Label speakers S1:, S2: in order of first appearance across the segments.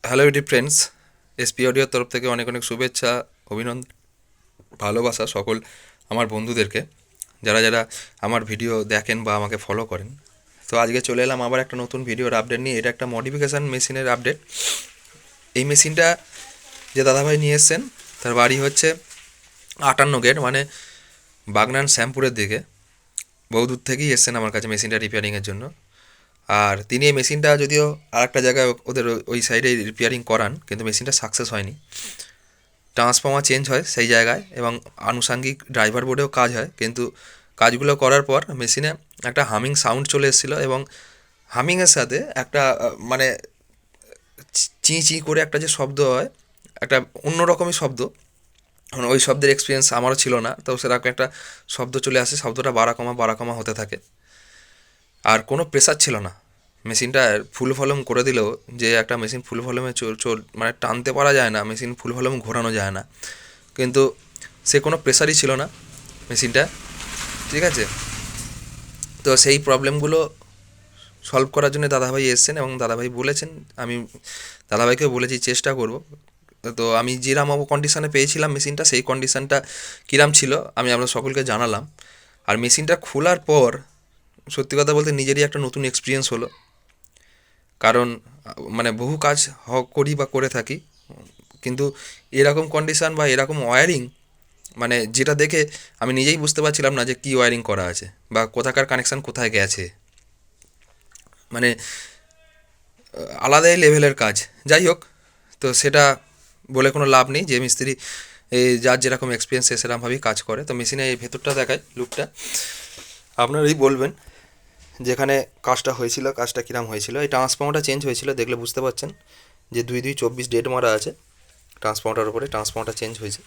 S1: Hello YouTube friends, SP অডিওর তরফ থেকে অনেক অনেক শুভেচ্ছা, অভিনন্দন, ভালোবাসা সকল আমার বন্ধুদেরকে, যারা যারা আমার ভিডিও দেখেন বা আমাকে ফলো করেন। তো আজকে চলে এলাম আবার একটা নতুন ভিডিওর আপডেট নিয়ে। এটা একটা মডিফিকেশান মেশিনের আপডেট। এই মেশিনটা যে দাদাভাই নিয়ে এসছেন, তার বাড়ি হচ্ছে 58 গেট, মানে বাগনান শ্যামপুরের দিকে। বহু দূর থেকেই এসছেন আমার কাছে মেশিনটা রিপেয়ারিংয়ের জন্য। আর তিনি এই মেশিনটা যদিও আর একটা জায়গায় ওদের ওই সাইডে রিপেয়ারিং করান, কিন্তু মেশিনটা সাকসেস হয়নি। ট্রান্সফর্মার চেঞ্জ হয় সেই জায়গায় এবং আনুষাঙ্গিক ড্রাইভার বোর্ডেও কাজ হয়, কিন্তু কাজগুলো করার পর মেশিনে একটা হামিং সাউন্ড চলে এসেছিলো এবং হামিংয়ের সাথে একটা মানে চি চি করে একটা যে শব্দ হয়, একটা অন্যরকমই শব্দ। মানে ওই শব্দের এক্সপিরিয়েন্স আমারও ছিল না, তো সেরকম একটা শব্দ চলে আসে, শব্দটা বাড়া কমা হতে থাকে। আর কোনো প্রেসার ছিল না। মেশিনটা ফুল ভলিউম করে দিলেও, যে একটা মেশিন ফুল ভলিউমে মানে টানতে পারা যায় না, মেশিন ফুল ভলিউম ঘোরানো যায় না, কিন্তু সে কোনো প্রেসারই ছিল না মেশিনটা। ঠিক আছে, তো সেই প্রবলেমগুলো সলভ করার জন্য দাদাভাই এসছেন এবং দাদাভাই বলেছেন, আমি দাদাভাইকেও বলেছি চেষ্টা করব। তো আমি যেরাম কন্ডিশানে পেয়েছিলাম মেশিনটা, সেই কন্ডিশানটা কিরাম ছিল আমি আমরা সকলকে জানালাম। আর মেশিনটা খোলার পর সত্যি কথা বলতে নিজেরই একটা নতুন এক্সপিরিয়েন্স হলো। কারণ মানে বহু কাজ করি বা করে থাকি, কিন্তু এরকম কন্ডিশান বা এরকম ওয়্যারিং, মানে যেটা দেখে আমি নিজেই বুঝতে পারছিলাম না যে কী ওয়্যারিং করা আছে বা কোথাকার কানেকশান কোথায় গেছে। মানে আলাদাই লেভেলের কাজ। যাই হোক, তো সেটা বলে কোনো লাভ নেই, যে মিস্ত্রি যার যেরকম এক্সপিরিয়েন্স সে সেরকমভাবেই কাজ করে। তো মেশিনে এই ভেতরটা দেখায়, লুকটা আপনারাই বলবেন যেখানে কাজটা হয়েছিল, কাজটা কীরকম হয়েছিল। এই ট্রান্সফর্মারটা চেঞ্জ হয়েছিল, দেখলে বুঝতে পারছেন যে 2224 ডেট মারা আছে ট্রান্সফর্মারটার উপরে। ট্রান্সফর্মারটা চেঞ্জ হয়েছে।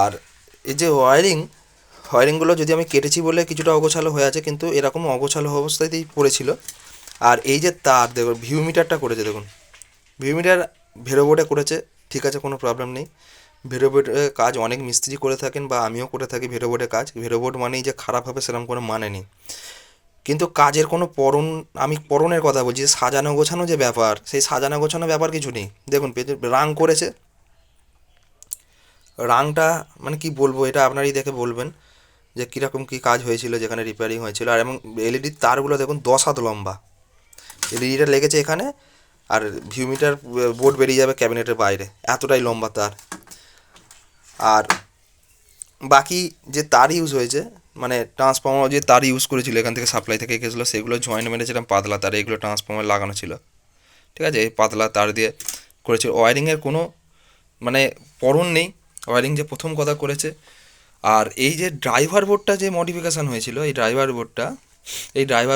S1: আর এই যে ওয়ারিংগুলো যদি আমি কেটেছি বলে কিছুটা অগোছালো হয়ে আছে, কিন্তু এরকম অগোছালো অবস্থাতেই পড়েছিল। আর এই যে তার দেখুন, ভিউ মিটারটা করেছে দেখুন, ভিউ মিটার ভেরো বোর্ডে করেছে, ঠিক আছে, কোনো প্রবলেম নেই। ভেরো বোর্ডে কাজ অনেক মিস্ত্রি করে থাকেন বা আমিও করে থাকি ভেরো বোর্ডে কাজ। ভেরো বোর্ড মানেই যে খারাপ হবে সেরকম কোনো মানে নেই, কিন্তু কাজের কোনো আমি পরনের কথা বলছি, সাজানো গোছানো যে ব্যাপার, সেই সাজানো গোছানো ব্যাপার কিছু নেই। দেখুন রাং করেছে, রাংটা মানে কি বলবো, এটা আপনারই দেখে বলবেন যে কীরকম কী কাজ হয়েছিল যেখানে রিপেয়ারিং হয়েছিল। আর এবং এলইডির তারগুলো দেখুন 10 হাত লম্বা, এলইডিটা লেগেছে এখানে, আর ভিউমিটার বোর্ড বেরিয়ে যাবে ক্যাবিনেটের বাইরে, এতটাই লম্বা তার। আর বাকি যে তার ইউজ হয়েছে, মানে ট্রান্সফর্মার যে তার ইউজ করেছিল এখান থেকে সাপ্লাই থেকে গেছিলো, সেগুলো জয়েন্ট মেরেছিলাম পাতলা তার, এগুলো ট্রান্সফর্মার লাগানো ছিল। ঠিক আছে, এই পাতলা তার দিয়ে করেছিল। ওয়ারিংয়ের কোনো মানে পরন নেই, ওয়ারিং যে প্রথম কথা করেছে। আর এই যে ড্রাইভার বোর্ডটা যে মডিফিকেশান হয়েছিল, এই ড্রাইভার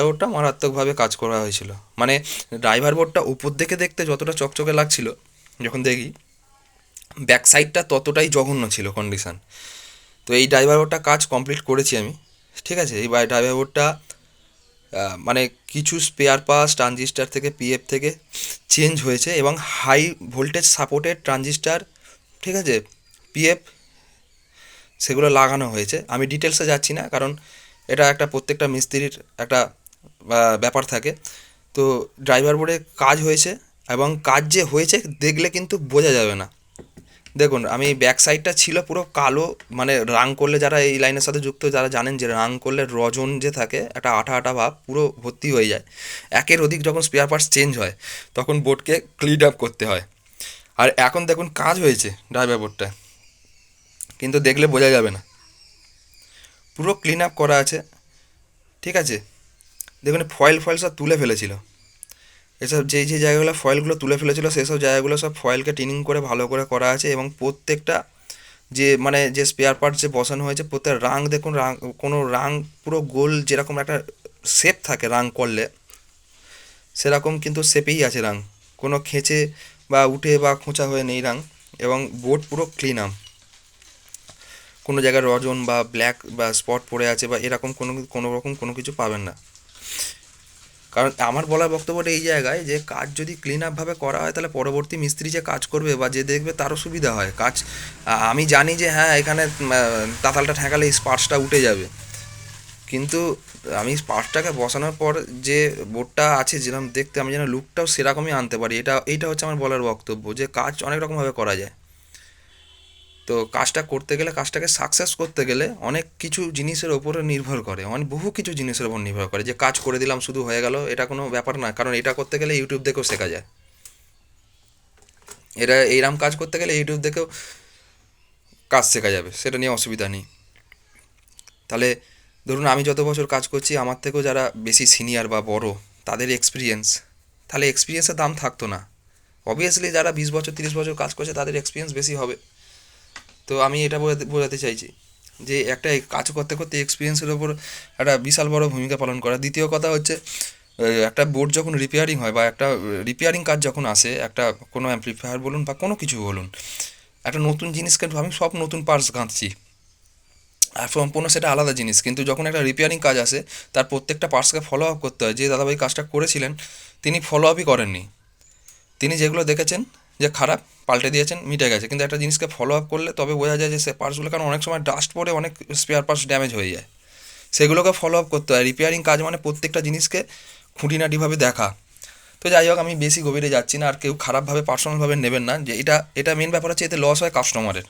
S1: বোর্ডটা মারাত্মকভাবে কাজ করা হয়েছিল। মানে ড্রাইভার বোর্ডটা উপর থেকে দেখতে যতটা চকচকে লাগছিল, যখন দেখি ব্যাক সাইডটা ততটাই জঘন্য ছিল কন্ডিশান। তো এই ড্রাইভার বোর্ডটা কাজ কমপ্লিট করেছি আমি। ঠিক আছে, এই ড্রাইভার বোর্ডটা মানে কিছু স্পেয়ার পার্টস ট্রানজিস্টার থেকে পিএফ থেকে চেঞ্জ হয়েছে এবং হাই ভোল্টেজ সাপোর্টেড ট্রানজিস্টার, ঠিক আছে, পিএফ, সেগুলো লাগানো হয়েছে। আমি ডিটেলসে যাচ্ছি না, কারণ এটা একটা প্রত্যেকটা মিস্ত্রির একটা ব্যাপার থাকে। তো ড্রাইভার বোর্ডে কাজ হয়েছে, এবং কাজ যে হয়েছে দেখলে কিন্তু বোঝা যাবে না। দেখুন, আমি ব্যাক সাইডটা ছিল পুরো কালো, মানে রাং করলে, যারা এই লাইনের সাথে যুক্ত যারা জানেন যে রাং করলে রজন যে থাকে একটা আঠা আঠা ভাব পুরো ভর্তি হয়ে যায়। একের অধিক যখন স্পেয়ার পার্টস চেঞ্জ হয় তখন বোর্ডকে ক্লিন আপ করতে হয়। আর এখন দেখুন কাজ হয়েছে ড্রাইভার বোর্ডটা, কিন্তু দেখলে বোঝা যাবে না, পুরো ক্লিন আপ করা আছে। ঠিক আছে, দেখুন ফয়েল ফয়েল সব তুলে ফেলেছিল, এসব যেই যে জায়গাগুলো ফয়েলগুলো তুলে ফেলেছিল সেসব জায়গাগুলো সব ফয়েলকে টিনিং করে ভালো করে করা আছে। এবং প্রত্যেকটা যে মানে যে স্পেয়ার পার্টস যে বসানো হয়েছে, প্রত্যেক রাং দেখুন, রাং কোনো রাং পুরো গোল যেরকম একটা শেপ থাকে রাং করলে, সেরকম কিন্তু শেপেই আছে রাং, কোনো খেঁচে বা উঠে বা খোঁচা হয়ে নেই রাং। এবং বোর্ড পুরো ক্লিন আপ, কোনো জায়গায় রজন বা ব্ল্যাক বা স্পট পড়ে আছে বা এরকম কোনো রকম কোনো কিছু পাবেন না। কারণ আমার বলার বক্তব্যটা এই জায়গায়, যে কাজ যদি ক্লিন আপভাবে করা হয় তাহলে পরবর্তী মিস্ত্রি যে কাজ করবে বা যে দেখবে তারও সুবিধা হয় কাজ। আমি জানি যে হ্যাঁ, এখানে তাতালটা ঠেকালে এই স্পার্টসটা উঠে যাবে, কিন্তু আমি পার্টটাকে বসানোর পর যে বোর্ডটা আছে যেরকম দেখতে, আমি যেন লুকটাও সেরকমই আনতে পারি, এইটা হচ্ছে আমার বলার বক্তব্য, যে কাজ অনেক রকমভাবে করা যায়। তো কাজটা করতে গেলে, কাজটাকে সাকসেস করতে গেলে অনেক কিছু জিনিসের ওপরে নির্ভর করে, অনেক বহু কিছু জিনিসের ওপর নির্ভর করে। যে কাজ করে দিলাম শুধু হয়ে গেল, এটা কোনো ব্যাপার না, কারণ এটা করতে গেলে ইউটিউব দেখেও শেখা যায়। এইরকম কাজ করতে গেলে ইউটিউব দেখেও কাজ শেখা যাবে, সেটা নিয়ে অসুবিধা নেই। তাহলে ধরুন আমি যত বছর কাজ করছি, আমার থেকেও যারা বেশি সিনিয়র বা বড়, তাদের এক্সপিরিয়েন্স, তাহলে এক্সপিরিয়েন্সের দাম থাকতো না। অবভিয়াসলি যারা 20 বছর 30 বছর কাজ করছে তাদের এক্সপিরিয়েন্স বেশি হবে। তো আমি এটা বোঝাতে চাইছি যে একটা কাজ করতে করতে এক্সপিরিয়েন্সের ওপর একটা বিশাল বড় ভূমিকা পালন করে। দ্বিতীয় কথা হচ্ছে, একটা বোর্ড যখন রিপেয়ারিং হয় বা একটা রিপেয়ারিং কাজ যখন আসে, একটা কোনো অ্যাম্প্লিফায়ার বলুন বা কোনো কিছু বলুন, একটা নতুন জিনিস, কিন্তু আমি সব নতুন পার্টস গাঁথছি, আর সম্পূর্ণ সেটা আলাদা জিনিস। কিন্তু যখন একটা রিপেয়ারিং কাজ আসে, তার প্রত্যেকটা পার্টসকে ফলো আপ করতে হয়। যে দাদাভাই কাজটা করেছিলেন, তিনি ফলো আপই করেননি। তিনি যেগুলো দেখেছেন যে খারাপ, পাল্টে দিয়েছেন, মিটে গেছে। কিন্তু একটা জিনিসকে ফলো আপ করলে তবে বোঝা যায় যে সে পার্টসগুলো, কারণ অনেক সময় ডাস্ট পড়ে অনেক স্পেয়ার পার্টস ড্যামেজ হয়ে যায়, সেগুলোকে ফলো আপ করতে হয়। রিপেয়ারিং কাজ মানে প্রত্যেকটা জিনিসকে খুঁটিনাটিভাবে দেখা। তো যাই হোক, আমি বেশি গভীরে যাচ্ছি না, আর কেউ খারাপভাবে পার্সোনালভাবে নেবেন না। যে এটা মেন ব্যাপার হচ্ছে, এতে লস হয় কাস্টমারের,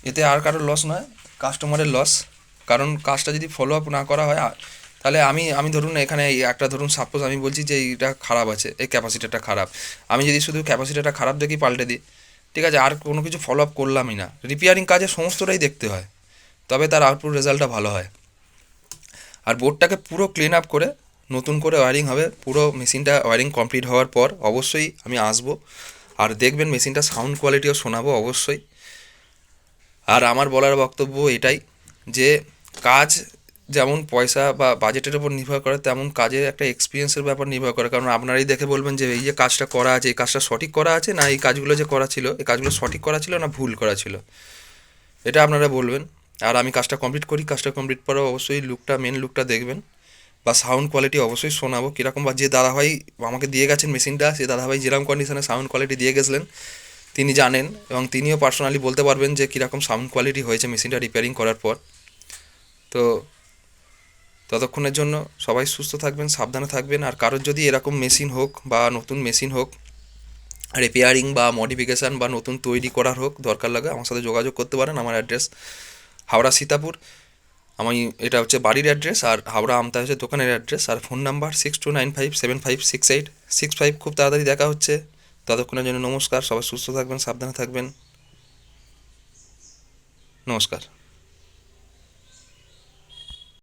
S1: এতে আর কারোর লস নয়, কাস্টমারের লস। কারণ কাজটা যদি ফলো আপ না করা হয়, তাহলে আমি আমি ধরুন এখানে একটা, ধরুন সাপোজ আমি বলছি যে এইটা খারাপ আছে, এই ক্যাপাসিটারটা খারাপ, আমি যদি শুধু ক্যাপাসিটারটা খারাপ দেখি পাল্টে দিই, ঠিক আছে, আর কোনো কিছু ফলো আপ করলামই না। রিপেয়ারিং কাজে সমস্তটাই দেখতে হয়, তবে তার আউটপুট রেজাল্টটা ভালো হয়। আর বোর্ডটাকে পুরো ক্লিন আপ করে নতুন করে ওয়্যারিং হবে। পুরো মেশিনটা ওয়্যারিং কমপ্লিট হওয়ার পর অবশ্যই আমি আসবো, আর দেখবেন মেশিনটা সাউন্ড কোয়ালিটিও শোনাবো অবশ্যই। আর আমার বলার বক্তব্য এটাই, যে কাজ যেমন পয়সা বা বাজেটের উপর নির্ভর করে, তেমন কাজের একটা এক্সপিরিয়েন্সের ব্যাপার নির্ভর করে। কারণ আপনারাই দেখে বলবেন যে এই যে কাজটা করা আছে, এই কাজটা সঠিক করা আছে, না এই কাজগুলো যে করা ছিল, এই কাজগুলো সঠিক করা ছিল না ভুল করা ছিল, এটা আপনারা বলবেন। আর আমি কাজটা কমপ্লিট করি, কাজটা কমপ্লিট পরে অবশ্যই লুকটা, মেন লুকটা দেখবেন, বা সাউন্ড কোয়ালিটি অবশ্যই শোনাবো কীরকম। বা যে দাদাভাই আমাকে দিয়ে গেছেন মেশিনটা, সে দাদাভাই যেরকম কন্ডিশনে সাউন্ড কোয়ালিটি দিয়ে গেছিলেন তিনি জানেন, এবং তিনিও পার্সোনালি বলতে পারবেন যে কীরকম সাউন্ড কোয়ালিটি হয়েছে মেশিনটা রিপেয়ারিং করার পর। তো ততক্ষণের জন্য সবাই সুস্থ থাকবেন, সাবধানে থাকবেন। আর কারোর যদি এরকম মেশিন হোক বা নতুন মেশিন হোক, রিপেয়ারিং বা মডিফিকেশান বা নতুন তৈরি করার হোক, দরকার লাগে, আমার সাথে যোগাযোগ করতে পারেন। আমার অ্যাড্রেস হাওড়া সীতাপুর, আমি এটা হচ্ছে বাড়ির অ্যাড্রেস, আর হাওড়া আমতা হচ্ছে দোকানের অ্যাড্রেস। আর ফোন নাম্বার 6295756865। খুব তাড়াতাড়ি দেখা হচ্ছে। ততক্ষণের জন্য নমস্কার, সবাই সুস্থ থাকবেন, সাবধানে থাকবেন, নমস্কার।